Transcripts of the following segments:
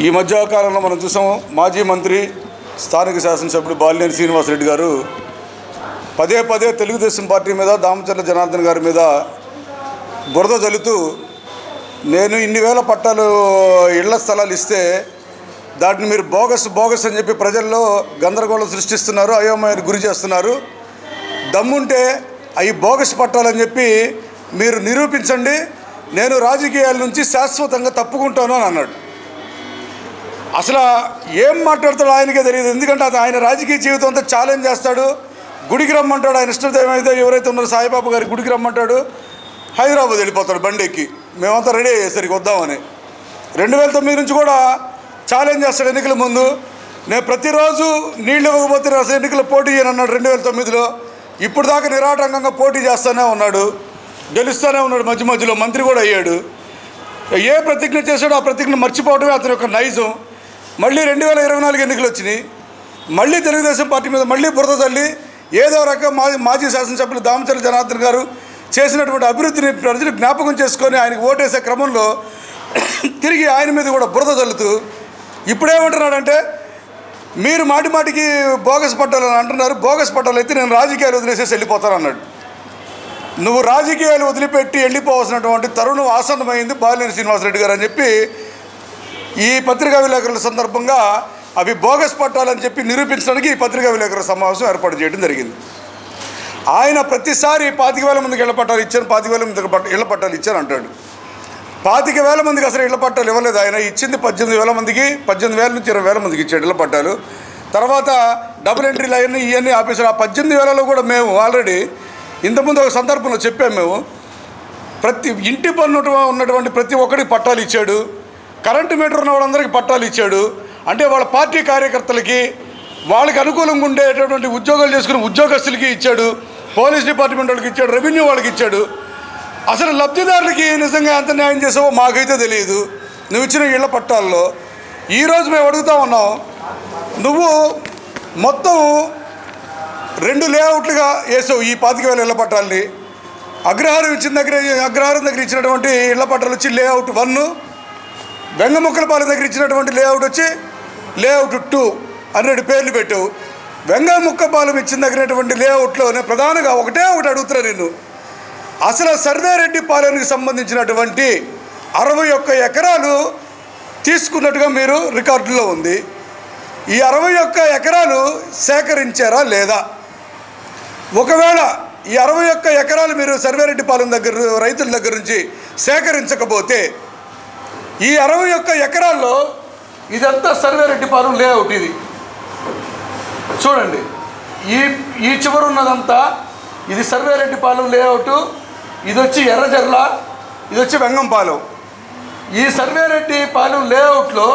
ఈ మధ్యకాలంలో మనం చూసాము మాజీ మంత్రి స్థానిక శాసనసభ్యుడు బాలినేని శ్రీనివాసరెడ్డి గారు పదే పదే తెలుగుదేశం పార్టీ మీద దామచర్ల జనార్దన్ గారి మీద బురద జల్లుతూ నేను ఇన్ని వేల పట్టాలు ఇళ్ల స్థలాలు ఇస్తే దాటిని మీరు బోగస్ అని చెప్పి ప్రజల్లో గందరగోళం సృష్టిస్తున్నారు, అయోమయానికి గురి చేస్తున్నారు. దమ్ముంటే అవి బోగస్ పట్టాలని చెప్పి మీరు నిరూపించండి, నేను రాజకీయాల నుంచి శాశ్వతంగా తప్పుకుంటాను అని అన్నాడు. అసలు ఏం మాట్లాడతాడో ఆయనకే తెలియదు. ఎందుకంటే అది ఆయన రాజకీయ జీవితం అంతా ఛాలెంజ్ చేస్తాడు. గుడికి రమ్మంటాడు, ఆయన ఇష్టదైవం అయితే ఎవరైతే ఉన్నారో సాయిబాబా గారి గుడికి రమ్మంటాడు, హైదరాబాద్ వెళ్ళిపోతాడు బండెక్కి. మేమంతా రెడీ అయ్యేసరికి వద్దామని 2009 నుంచి కూడా ఛాలెంజ్ చేస్తాడు. ఎన్నికల ముందు నేను ప్రతిరోజు నీళ్ళు ఇవ్వకపోతే అసలు ఎన్నికలు పోటీ చేయను అన్నాడు 2009లో. ఇప్పుడు దాకా నిరాటంకంగా పోటీ చేస్తూనే ఉన్నాడు, గెలుస్తూనే ఉన్నాడు. మధ్యలో మంత్రి కూడా అయ్యాడు. ఏ ప్రతిజ్ఞ చేశాడో ఆ ప్రతిజ్ఞ మర్చిపోవడమే అతని యొక్క నైజం. మళ్ళీ 2024 ఎన్నికలు వచ్చినాయి. మళ్ళీ తెలుగుదేశం పార్టీ మీద మళ్ళీ బురద తల్లి ఏదో రకం మాజీ శాసనసభ్యులు దామచర్ల జనార్దన్ గారు చేసినటువంటి అభివృద్ధిని ప్రజలు జ్ఞాపకం చేసుకొని ఆయనకు ఓటేసే క్రమంలో తిరిగి ఆయన మీద కూడా బురద తల్లుతూ ఇప్పుడేమంటున్నాడంటే మీరు మాటికి బోగస్ పట్టాలని అంటున్నారు, బోగస్ పట్టాలు అయితే నేను రాజకీయాలు వదిలేసేసి వెళ్ళిపోతాను అన్నాడు. నువ్వు రాజకీయాలు వదిలిపెట్టి వెళ్ళిపోవాల్సినటువంటి తరుణం ఆసన్నమైంది బాలినేని శ్రీనివాసరెడ్డి గారు అని చెప్పి ఈ పత్రికా విలేకరుల సందర్భంగా అవి బోగస్ పట్టాలని చెప్పి నిరూపించడానికి ఈ పత్రికా విలేకరుల సమావేశం ఏర్పాటు చేయడం జరిగింది. ఆయన ప్రతిసారి 25,000 మందికి ఇళ్ల పట్టాలు ఇచ్చాను, 25,000 మందికి ఇళ్ల పట్టాలు ఇచ్చాను అంటాడు. 25,000 మందికి అసలు ఇళ్ల పట్టాలు ఇవ్వలేదు. ఆయన ఇచ్చింది 18,000 మందికి, 18,000 నుంచి 20,000 మందికి ఇచ్చాడు ఇళ్ల పట్టాలు. తర్వాత డబుల్ ఎంట్రీలు అవన్నీ ఇవన్నీ ఆపేసారు. ఆ 18,000లో కూడా మేము ఆల్రెడీ ఇంతకుముందు ఒక సందర్భంలో చెప్పాము, మేము ప్రతి ఇంటి పన్ను ఉన్నటువంటి ప్రతి ఒక్కరికి పట్టాలు ఇచ్చాడు, కరెంటు మీటర్ ఉన్న వాళ్ళందరికీ పట్టాలు ఇచ్చాడు. అంటే వాళ్ళ పార్టీ కార్యకర్తలకి వాళ్ళకి అనుకూలంగా ఉండేటటువంటి ఉద్యోగాలు చేసుకునే ఉద్యోగస్తులకి ఇచ్చాడు, పోలీస్ డిపార్ట్మెంట్ వాళ్ళకి ఇచ్చాడు, రెవెన్యూ వాళ్ళకి ఇచ్చాడు. అసలు లబ్ధిదారులకి నిజంగా ఎంత న్యాయం చేసావో మాకైతే తెలియదు నువ్వు ఇచ్చిన ఇళ్ల పట్టాల్లో. ఈరోజు మేము అడుగుతా ఉన్నాం, నువ్వు మొత్తం 2 లేఅవుట్లుగా వేసావు ఈ 25,000 ఇళ్ల పట్టాలని. అగ్రహారం దగ్గర ఇచ్చినటువంటి ఇళ్ల పట్టాలు వచ్చి లేఅవుట్ 1, వెంగముక్కలపాలెం దగ్గర ఇచ్చినటువంటి లేఅవుట్ వచ్చి లేఅవుట్ 2 అని 2 పేర్లు పెట్టావు. వెంగముక్కపాలెం ఇచ్చిన దగ్గరటువంటి లేఅవుట్లోనే ప్రధానంగా ఒకటి అడుగుతున్నా నిన్ను, అసలు సర్వేరెడ్డిపాలెంకి సంబంధించినటువంటి 61 ఎకరాలు తీసుకున్నట్టుగా మీరు రికార్డులో ఉంది. ఈ 61 ఎకరాలు సేకరించారా లేదా? ఒకవేళ ఈ 61 ఎకరాలు మీరు సర్వేరెడ్డిపాలెం దగ్గర రైతుల దగ్గర నుంచి సేకరించకపోతే ఈ 61 ఎకరాల్లో ఇదంతా సర్వేరెడ్డిపాలెం లేఅవుట్. ఇది చూడండి, ఈ చివరు ఉన్నదంతా ఇది సర్వేరెడ్డిపాలెం లేఅవుట్. ఇది వచ్చి ఎర్రజర్ల, ఇది వచ్చి వెంగంపాలెం. ఈ సర్వేరెడ్డిపాలెం లేఅవుట్లో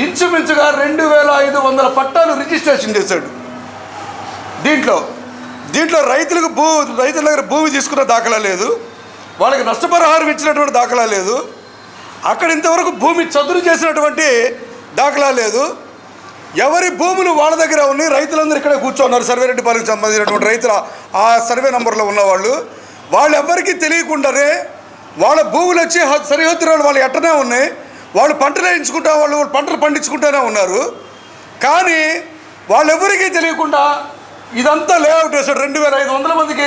ఇంచుమించుగా 2,500 పట్టాలు రిజిస్ట్రేషన్ చేశాడు. దీంట్లో రైతుల దగ్గర భూమి తీసుకున్న దాఖలా లేదు, వాళ్ళకి నష్టపరిహారం ఇచ్చినటువంటి దాఖలా లేదు, అక్కడ ఇంతవరకు భూమి చదును చేసినటువంటి దాఖలా లేదు. ఎవరి భూములు వాళ్ళ దగ్గర ఉన్నాయి. రైతులందరూ ఇక్కడే కూర్చోన్నారు. సర్వేరెడ్డిపాలెంకి సంబంధించినటువంటి రైతుల ఆ సర్వే నెంబర్లో ఉన్నవాళ్ళు, వాళ్ళు ఎవరికి తెలియకుండానే వాళ్ళ భూములు వచ్చి సరిహద్దులు వాళ్ళు ఎట్టనే ఉన్నాయి. వాళ్ళు పంటలు వేయించుకుంటా, వాళ్ళు పంటలు పండించుకుంటూనే ఉన్నారు. కానీ వాళ్ళెవరికీ తెలియకుండా ఇదంతా లేఅవుట్ వేశాడు. 2,500 మందికి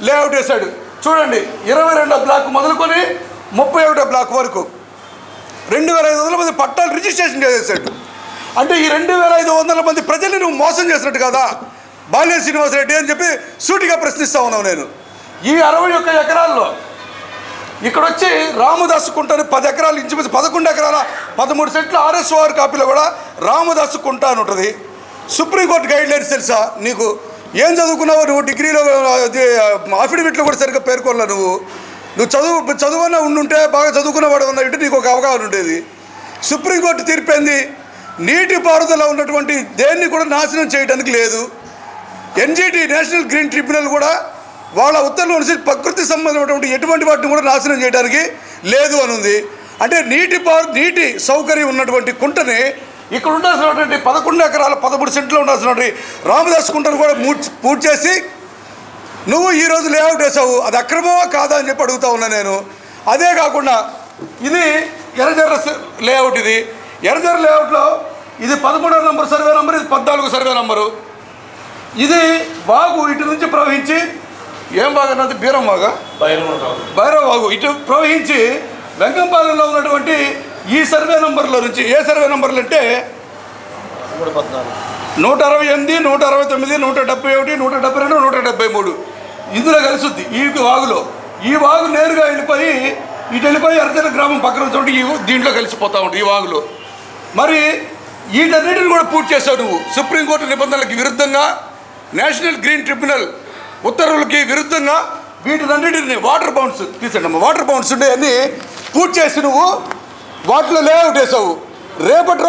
లేఅవుట్ వేశాడు. చూడండి, 22వ బ్లాక్ మొదలుకొని 31వ బ్లాక్ వరకు 2,500 మంది పట్టాలు రిజిస్ట్రేషన్ చేసేసాడు. అంటే ఈ 2,500 మంది ప్రజల్ని నువ్వు మోసం చేసినట్టు కదా బాలినేని శ్రీనివాసరెడ్డి అని చెప్పి సూటిగా ప్రశ్నిస్తూ ఉన్నావు నేను. ఈ 61 ఎకరాల్లో ఇక్కడ వచ్చి రామదాసు కుంట 10 ఎకరాలు, ఇంచుమించు 11 ఎకరాల 13 సెంట్ల RSOR కాపీలో కూడా రామదాసు కుంట అని ఉంటుంది. సుప్రీంకోర్టు గైడ్ లైన్స్ తెలుసా నీకు? ఏం చదువుకున్నావు నువ్వు? డిగ్రీలో అఫిడవిట్లో కూడా సరిగ్గా పేర్కొనలా. నువ్వు చదువున్నా ఉండుంటే, బాగా చదువుకున్నవాడు ఉన్నట్టు నీకు ఒక అవగాహన ఉండేది. సుప్రీంకోర్టు తీర్పేంది, నీటి పారుదల ఉన్నటువంటి దేన్ని కూడా నాశనం చేయడానికి లేదు. NGT నేషనల్ గ్రీన్ ట్రిబ్యునల్ కూడా వాళ్ళ ఉత్తర్వులు అనుసరించి ప్రకృతి సంబంధమైనటువంటి ఎటువంటి వాటిని కూడా నాశనం చేయడానికి లేదు అని ఉంది. అంటే నీటి సౌకర్యం ఉన్నటువంటి కుంటని ఇక్కడ ఉండాల్సినటువంటి 11 ఎకరాల 13 సెంట్లు ఉండాల్సినటువంటి రామదాస్ కుంటను కూడా పూర్తి చేసి నువ్వు ఈరోజు లేఅవుట్ వేసావు. అది అక్రమమా కాదా అని చెప్పి అడుగుతా ఉన్నా నేను. అదే కాకుండా ఇది ఎర్రజర్ర లేఅవుట్. ఎర్రజర్ల లేఅవుట్లో ఇది 11వ నంబర్ సర్వే నంబర్, ఇది 14 సర్వే నంబరు. ఇది వాగు ఇటు నుంచి ప్రవహించి ఏం వాగు అన్నది బీరం వాగా, భైరవ వాగు ఇటు ప్రవహించి వెంకంపాలెంలో ఉన్నటువంటి ఈ సర్వే నంబర్లో నుంచి, ఏ సర్వే నంబర్లు అంటే 168, 169, 171, 172, 173 ఇందులో కలిసిద్ది ఈ వాగులో. ఈ వాగు నేరుగా వెళ్ళిపోయి ఇటు వెళ్ళిపోయి ఎర్రజర్ల గ్రామం పక్కన చోటు దీంట్లో కలిసిపోతూ ఉంటుంది ఈ వాగులో. మరి వీటన్నిటిని కూడా పూర్తి చేసావు నువ్వు. సుప్రీంకోర్టు నిబంధనలకు విరుద్ధంగా, నేషనల్ గ్రీన్ ట్రిబ్యునల్ ఉత్తర్వులకి విరుద్ధంగా వీటినన్నిటిని వాటర్ బౌండ్స్ తీసేటమ్మా, వాటర్ బౌండ్స్ ఉండే అన్నీ పూర్తి చేసి నువ్వు వాటిలో లేఅవుట్ వేసావు. రేపటి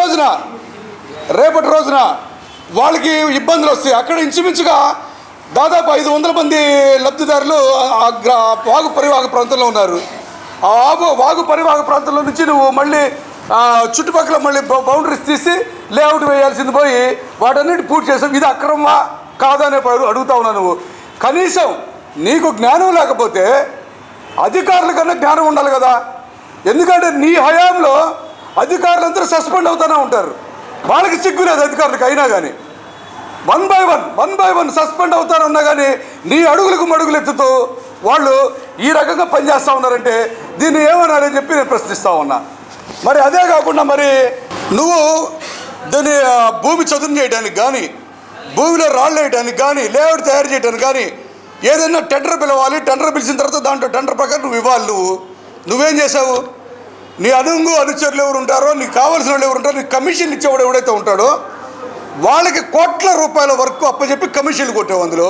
రోజున వాళ్ళకి ఇబ్బందులు వస్తాయి. అక్కడ ఇంచుమించుగా దాదాపు 500 మంది లబ్ధిదారులు వాగు పరివాహక ప్రాంతంలో ఉన్నారు. ఆ వాగు పరివాహక ప్రాంతంలో నుంచి నువ్వు మళ్ళీ చుట్టుపక్కల మళ్ళీ బౌండరీస్ తీసి లేఅవుట్ వేయాల్సింది పోయి వాటన్నిటి పూర్తి చేసావు. ఇది అక్రమమా కాదనే అడుగుతా ఉన్నావు నువ్వు. కనీసం నీకు జ్ఞానం లేకపోతే అధికారుల కన్నా జ్ఞానం ఉండాలి కదా. ఎందుకంటే నీ హయాంలో అధికారులందరూ సస్పెండ్ అవుతూనే ఉంటారు. వాళ్ళకి సిగ్గు లేదు అధికారులకు. అయినా కానీ వన్ బై వన్ సస్పెండ్ అవుతానే ఉన్నా కానీ నీ అడుగులకు మడుగులు ఎత్తుతూ వాళ్ళు ఈ రకంగా పనిచేస్తూ ఉన్నారంటే దీన్ని ఏమన్నారని చెప్పి నేను ప్రశ్నిస్తూ ఉన్నా. మరి అదే కాకుండా మరి నువ్వు దాన్ని భూమి చదును చేయడానికి కానీ, భూమిలో రాళ్ళు వేయడానికి కానీ, లేఅవుట్ తయారు చేయడానికి కానీ ఏదైనా టెండర్ పిలవాలి. టెండర్ పిలిచిన తర్వాత దాంట్లో టెండర్ ప్రకారం నువ్వు ఇవ్వాలి. నువ్వేం చేసావు? నీ అనుచరులు ఎవరు ఉంటారో, నీకు కావాల్సిన వాళ్ళు ఎవరు ఉంటారో, నీకు కమిషన్ ఇచ్చేవాడు ఎవడైతే ఉంటాడో వాళ్ళకి కోట్ల రూపాయల వరకు అప్పచెప్పి కమిషన్లు కొట్టావు. అందులో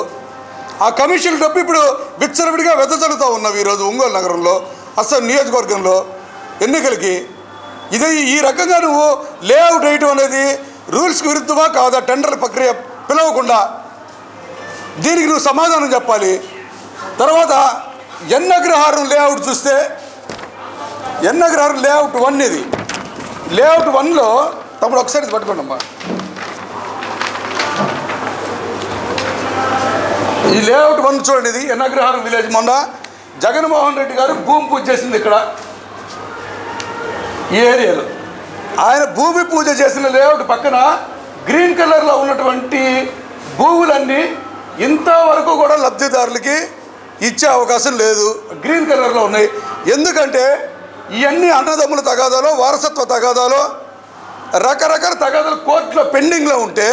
ఆ కమిషన్లు డబ్బు ఇప్పుడు విచ్చలవిడిగా వెదజల్లుతూ ఉన్నావు ఈరోజు ఒంగోలు నగరంలో, అసలు నియోజకవర్గంలో ఎన్నికలకి. ఇదే ఈ రకంగా నువ్వు లేఅవుట్ వేయటం అనేది రూల్స్కి విరుద్ధమా కాదా? టెండర్ల ప్రక్రియ పిలవకుండా దీనికి నువ్వు సమాధానం చెప్పాలి. తర్వాత ఎన్నగ్రహారం లేఅవుట్ చూస్తే ఎన్నగ్రహారం లేఅవుట్ 1 ఇది. లేఅవుట్ 1లో తమ్ముడు ఒకసారి పట్టుకోండి అమ్మా. ఈ లేఅవుట్ 1 చూడండి. ఇది ఎన్నగ్రహారం విలేజ్. మొన్న జగన్మోహన్ రెడ్డి గారు భూమి పూజ చేసింది ఇక్కడ ఈ ఏరియాలో. ఆయన భూమి పూజ చేసిన లేఅవుట్ పక్కన గ్రీన్ కలర్లో ఉన్నటువంటి భూములన్నీ ఇంతవరకు కూడా లబ్ధిదారులకి ఇచ్చే అవకాశం లేదు. గ్రీన్ కలర్లో ఉన్నాయి. ఎందుకంటే ఇవన్నీ అన్నదమ్ముల తగాదాలో, వారసత్వ తగాదాలో, రకరకాల తగాదాలు కోర్టులో పెండింగ్లో ఉంటే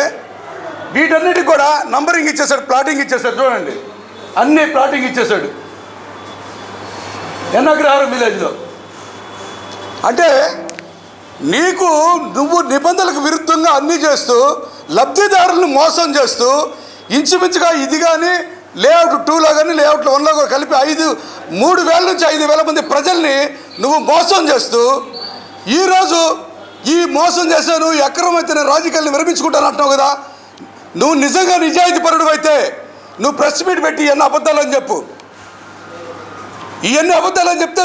వీటన్నిటికి కూడా నంబరింగ్ ఇచ్చేసాడు, ప్లాటింగ్ ఇచ్చేసాడు. చూడండి, అన్నీ ప్లాటింగ్ ఇచ్చేసాడు ఎన్నగ్రహారం విలేజ్లో. అంటే నువ్వు నిబంధనలకు విరుద్ధంగా అన్నీ చేస్తూ లబ్ధిదారులను మోసం చేస్తూ ఇంచుమించుగా ఇది కానీ లేఅవుట్ 2లో కానీ లేఅవుట్లో 1లో కూడా కలిపి 3,000 నుంచి 5,000 మంది ప్రజల్ని నువ్వు మోసం చేస్తూ ఈరోజు ఈ మోసం చేశాను, అక్రమమైతే నేను రాజకీయాలను విరమించుకుంటాను అంటున్నావు కదా. నువ్వు నిజంగా నిజాయితీ పరుడు అయితే నువ్వు ప్రెస్ మీట్ పెట్టి ఇవన్నీ అబద్ధాలని చెప్పు. ఇవన్నీ అబద్ధాలని చెప్తే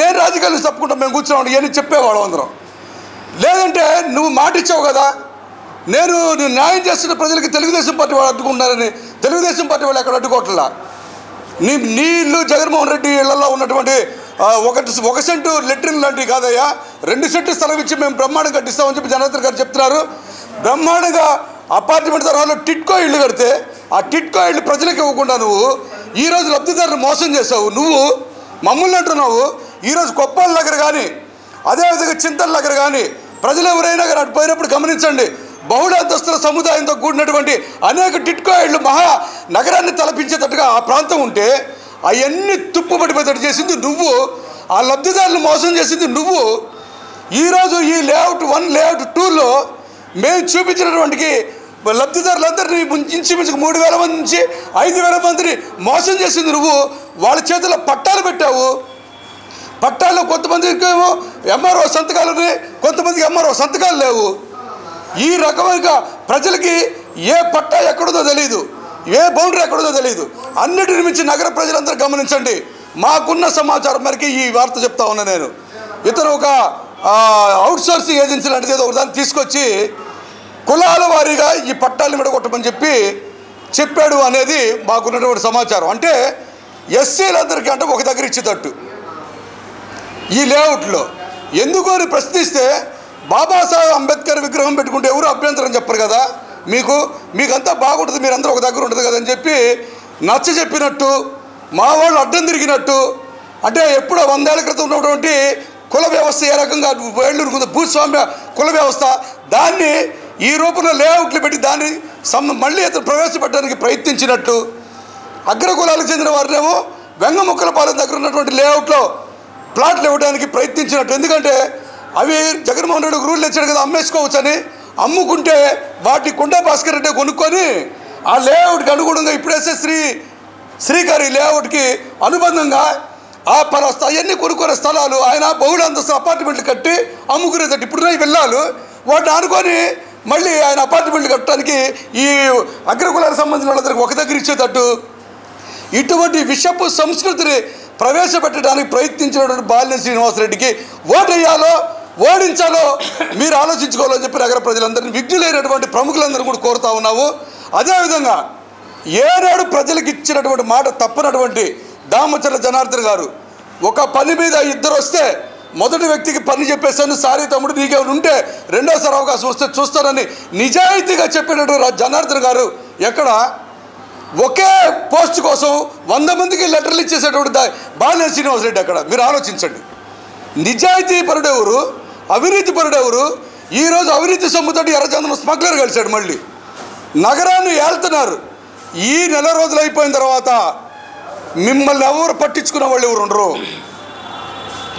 నేను రాజకీయాలు తప్పుకుంటాం, మేము కూర్చున్నాం ఇవన్నీ చెప్పేవాళ్ళం అందరం. లేదంటే నువ్వు మాట ఇచ్చావు కదా, నేను న్యాయం చేస్తున్న ప్రజలకి తెలుగుదేశం పార్టీ వాళ్ళు అడ్డుకుంటున్నారని. తెలుగుదేశం పార్టీ వాళ్ళు ఎక్కడ అడ్డుకోవట్లా. నీ ఇల్లు జగన్మోహన్ రెడ్డి ఇళ్లలో ఉన్నటువంటి 1 సెంటు లెట్రిన్ లాంటివి కాదయ్యా, 2 సెంటు స్థలం ఇచ్చి మేము బ్రహ్మాండంగా కట్టిస్తామని చెప్పి జనార్దన్ గారు చెప్తున్నారు. బ్రహ్మాండంగా అపార్ట్మెంట్ తరహాలో టిట్కో ఇళ్ళు కడితే ఆ టిట్కో ఇళ్ళు ప్రజలకు ఇవ్వకుండా నువ్వు ఈరోజు లబ్ధిదారులు మోసం చేసావు. నువ్వు మమ్మల్ని అంటున్నావు. ఈరోజు కొప్పాల దగ్గర కానీ, అదేవిధంగా చింతల దగ్గర కానీ ప్రజలు ఎవరైనా కానీ అటు పోయినప్పుడు గమనించండి, బహుళ అంతస్తుల సముదాయంతో కూడినటువంటి అనేక టిట్కో ఇళ్ళు మహా నగరాన్ని తలపించేటట్టుగా ఆ ప్రాంతం ఉంటే అవన్నీ తుప్పుపడిపోయేటట్టు చేసింది నువ్వు. ఆ లబ్ధిదారులు మోసం చేసింది నువ్వు. ఈరోజు ఈ లేఅవుట్ 1 లేఅవుట్ 2లో మేము చూపించినటువంటి లబ్ధిదారులందరినీ ఇంచుమించుకు 3,000 మంది నుంచి 5,000 మందిని మోసం చేసింది నువ్వు. వాళ్ళ చేతిలో పట్టాలు పెట్టావు. పట్టాల్లో కొంతమందికి ఏమో ఎంఆర్ఓ సంతకాలు ఉన్నాయి, కొంతమందికి ఎంఆర్ఓ సంతకాలు లేవు. ఈ రకమైన ప్రజలకి ఏ పట్టా ఎక్కడుందో తెలియదు, ఏ బౌండరీ ఎక్కడుందో తెలియదు. అన్నిటిని మించి నగర ప్రజలందరూ గమనించండి. మాకున్న సమాచారం మేరకు ఈ వార్త చెప్తా ఉన్నా నేను. ఇతను ఒక అవుట్సోర్సింగ్ ఏజెన్సీ లాంటిది ఏదో ఒకదాన్ని తీసుకొచ్చి కులాల వారీగా ఈ పట్టాలను విడగొట్టమని చెప్పాడు అనేది మాకున్నటువంటి సమాచారం. అంటే ఎస్సీలందరికీ అంటే ఒక దగ్గర ఇచ్చేటట్టు ఈ లేఅవుట్లో ఎందుకు అని ప్రశ్నిస్తే బాబాసాహెబ్ అంబేద్కర్ విగ్రహం పెట్టుకుంటే ఎవరు అభ్యంతరం చెప్పరు కదా, మీకంతా బాగుంటుంది, మీరందరూ ఒక దగ్గర ఉంటుంది కదని చెప్పి నచ్చ చెప్పినట్టు, మా వాళ్ళు అడ్డం తిరిగినట్టు, అంటే ఎప్పుడో 100 ఏళ్ల క్రితం ఉన్నటువంటి కుల వ్యవస్థ ఏ రకంగా వేళ్ళూరుకుంది, భూస్వామ్య కుల వ్యవస్థ, దాన్ని ఈ రూపంలో లేఅవుట్లు పెట్టి దాన్ని మళ్ళీ అతను ప్రవేశపెట్టడానికి ప్రయత్నించినట్టు, అగ్రకులాలకు చెందిన వారినేమో వెంగముక్కలపాలెం దగ్గర ఉన్నటువంటి లేఅవుట్లో ప్లాట్లు ఇవ్వడానికి ప్రయత్నించినట్టు. ఎందుకంటే అవి జగన్మోహన్ రెడ్డి రూల్ ఇచ్చాడు కదా, అమ్మేసుకోవచ్చని. అమ్ముకుంటే వాటిని కొండా భాస్కర్ రెడ్డి కొనుక్కొని ఆ లేఅవుట్కి అనుగుణంగా ఇప్పుడేసే శ్రీగారి లేఅవుట్కి అనుబంధంగా ఆ అవన్నీ కొనుక్కునే స్థలాలు ఆయన బహుళ అంతస్తు అపార్ట్మెంట్లు కట్టి అమ్ముకునేటట్టు ఇప్పుడు వెళ్ళాలి. వాటిని ఆనుకొని మళ్ళీ ఆయన అపార్ట్మెంట్లు కట్టడానికి ఈ అగ్రకులాలకు సంబంధించిన వాళ్ళందరికీ ఒక దగ్గర ఇచ్చేటట్టు ఇటువంటి విషపు సంస్కృతిని ప్రవేశపెట్టడానికి ప్రయత్నించినటువంటి బాలినేని శ్రీనివాసరెడ్డికి ఓటేయాలో ఓడించాలో మీరు ఆలోచించుకోవాలని చెప్పి నగర ప్రజలందరినీ, విఘ్నులైనటువంటి ప్రముఖులందరూ కూడా కోరుతా ఉన్నాము. అదేవిధంగా ఏనాడు ప్రజలకు ఇచ్చినటువంటి మాట తప్పనటువంటి దామచర్ల జనార్దన్ గారు ఒక పని మీద 2 వస్తే మొదటి వ్యక్తికి పని చెప్పేసాను, సారీ తమ్ముడు నీకేమైనా ఉంటే రెండోసారి అవకాశం వస్తే చూస్తానని నిజాయితీగా చెప్పేటటువంటి జనార్దన్ గారు ఎక్కడ ఒకే పోస్ట్ కోసం 100 మందికి లెటర్లు ఇచ్చేసేటువంటి బాలినేని శ్రీనివాసరెడ్డి అక్కడ. మీరు ఆలోచించండి, నిజాయితీ పరుడెవరు, అవినీతి పరుడెవరు? ఈరోజు అవినీతి సొమ్ముతోటి ఎర్రచందనం స్మగ్లర్ కలిశాడు, మళ్ళీ నగరాన్ని ఏళ్తున్నారు. ఈ నెల రోజులు అయిపోయిన తర్వాత మిమ్మల్ని ఎవరు పట్టించుకున్న వాళ్ళు ఎవరు ఉండరు.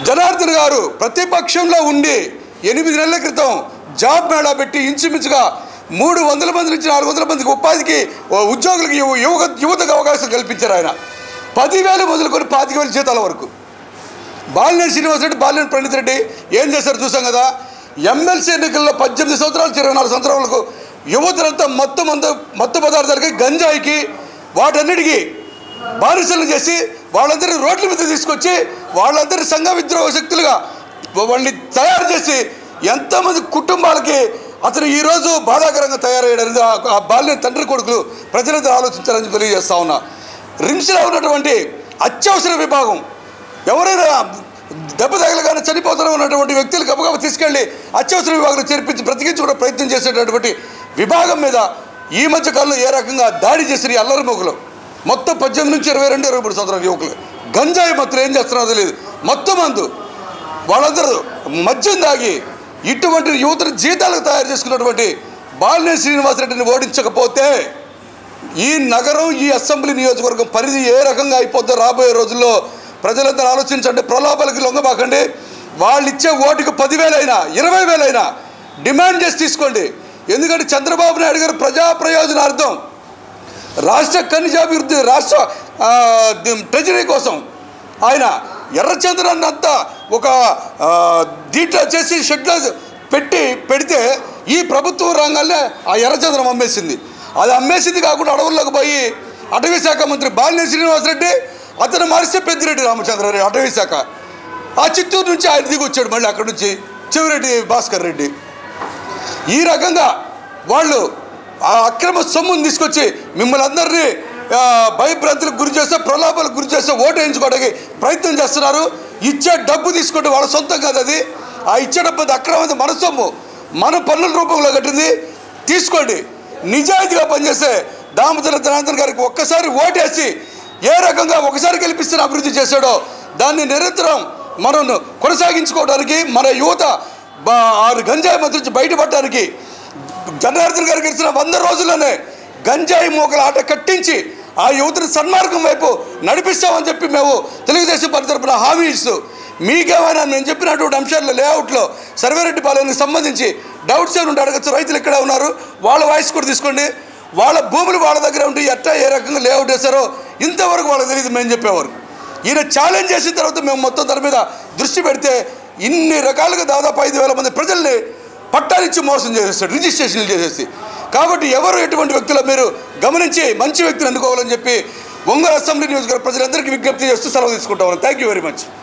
జనార్దన్ గారు ప్రతిపక్షంలో ఉండి 8 నెలల క్రితం జాబ్ మేళా పెట్టి ఇంచుమించుగా 300 మంది నుంచి 400 మందికి ఉపాధికి ఉద్యోగులకి యువతకు అవకాశం కల్పించారు. ఆయన 10,000 మొదలుకొని 25,000 జీతాల వరకు. బాలినేని శ్రీనివాసరెడ్డి, బాలినేని ప్రణీత్ రెడ్డి ఏం చేశారు చూసాం కదా. ఎమ్మెల్సీ ఎన్నికల్లో 18 సంవత్సరాలు 24 సంవత్సరాలకు యువతలంతా మత్తు పదార్థాలకి, గంజాయికి, వాటన్నిటికీ బానిసలు చేసి వాళ్ళందరినీ రోడ్ల మీద తీసుకొచ్చి వాళ్ళందరి సంఘ విద్రోహ శక్తులుగా వాళ్ళని తయారు చేసి ఎంతమంది కుటుంబాలకి అతను ఈరోజు బాధాకరంగా తయారయ్యాడనేది ఆ బాల్యం తండ్రి కొడుకులు ప్రజలందరూ ఆలోచించాలని తెలియజేస్తా ఉన్నా. రిమ్స్లో ఉన్నటువంటి అత్యవసర విభాగం ఎవరైనా దెబ్బ తగలగానే చనిపోతూనే ఉన్నటువంటి వ్యక్తులు గబగబ తీసుకెళ్ళి అత్యవసర విభాగంలో చేర్పించి బ్రతికించుకోవడం ప్రయత్నం చేసేటటువంటి విభాగం మీద ఈ మధ్య కాలంలో ఏ రకంగా దాడి చేసిన ఈ అల్లరి మొగులు మొత్తం 18 నుంచి 22, 23 సంవత్సరాల యువకులు గంజాయి మత్తులు ఏం చేస్తున్నారో తెలియదు, మొత్తం మందు, వాళ్ళందరూ మద్యం దాగి ఇటువంటి యువతను జీతాలకు తయారు చేసుకున్నటువంటి బాలినేని శ్రీనివాసరెడ్డిని ఓడించకపోతే ఈ నగరం, ఈ అసెంబ్లీ నియోజకవర్గం పరిధి ఏ రకంగా అయిపోద్దో రాబోయే రోజుల్లో ప్రజలందరూ ఆలోచించండి. ప్రలోభాలకి లొంగబాకండి. వాళ్ళు ఇచ్చే ఓటుకు 10,000 అయినా 20,000 అయినా డిమాండ్ చేసి తీసుకోండి. ఎందుకంటే చంద్రబాబు నాయుడు గారు ప్రజా ప్రయోజనార్థం, రాష్ట్ర ఖనిజాభివృద్ధి, రాష్ట్ర ట్రెజరీ కోసం ఆయన ఎర్రచంద్రాన్ని అంతా ఒక దీంట్లో చేసి షెడ్లో పెడితే ఈ ప్రభుత్వ రంగాల్లో ఆ ఎర్రచంద్రం అమ్మేసింది. అది అమ్మేసింది కాకుండా అడవుల్లోకి పోయి అటవీ శాఖ మంత్రి బాలినేని శ్రీనివాసరెడ్డి, అతను మారిస్తే పెద్దిరెడ్డి రామచంద్రారెడ్డి అటవీ శాఖ, ఆ చిత్తూరు నుంచి ఆయన దిగి వచ్చాడు, మళ్ళీ అక్కడి నుంచి చెవిరెడ్డి భాస్కర్ రెడ్డి. ఈ రకంగా వాళ్ళు ఆ అక్రమ సొమ్మును తీసుకొచ్చి మిమ్మల్ని అందరినీ భయభ్రాంతులకు గురి చేస్తే, ప్రలోభాలకు గురి చేస్తే ఓటు వేయించుకోవడానికి ప్రయత్నం చేస్తున్నారు. ఇచ్చే డబ్బు తీసుకుంటే వాళ్ళ సొంతం కాదు అది. ఆ ఇచ్చే డబ్బు అక్రమమైన మన సొమ్ము, మన పన్నుల రూపంలో కట్టింది. తీసుకోండి. నిజాయితీగా పనిచేసే దామచర్ల జనార్దన్ గారికి ఒక్కసారి ఓటేసి ఏ రకంగా ఒకసారి గెలిపిస్తున్న అభివృద్ధి చేశాడో దాన్ని నిరంతరం మనం కొనసాగించుకోవడానికి, మన యువత గంజాయి మధ్య నుంచి బయటపడడానికి జనార్దన్ గారు గెలిచిన 100 రోజుల్లోనే గంజాయి మోకల ఆట కట్టించి ఆ యువతను సన్మార్గం వైపు నడిపిస్తామని చెప్పి మేము తెలుగుదేశం పార్టీ తరపున హామీ ఇస్తూ, మీకేమైనా మేము చెప్పినటువంటి అంశాల్లో లేఅవుట్లో సర్వేరెడ్డిపాలెంకి సంబంధించి డౌట్స్ ఏమైనా అడగచ్చు. రైతులు ఇక్కడ ఉన్నారు, వాళ్ళ వాయిస్ కూడా తీసుకోండి. వాళ్ళ భూములు వాళ్ళ దగ్గర ఉండి ఎట్లా ఏ రకంగా లేఅవుట్ వేశారో ఇంతవరకు వాళ్ళకి తెలియదు. మేము చెప్పేవారు ఈయన ఛాలెంజ్ చేసిన తర్వాత మేము మొత్తం దాని మీద దృష్టి పెడితే ఇన్ని రకాలుగా దాదాపు 5,000 మంది ప్రజల్ని పట్టాలిచ్చి మోసం చేసేస్తాడు, రిజిస్ట్రేషన్లు చేసేసి. కాబట్టి ఎవరు ఎటువంటి వ్యక్తులు మీరు గమనించి మంచి వ్యక్తిని ఎన్నుకోవాలని చెప్పి ఒంగోలు అసెంబ్లీ నియోజకవర్గ ప్రజలందరికీ విజ్ఞప్తి చేస్తూ సెలవు తీసుకుంటాం. Thank you very much.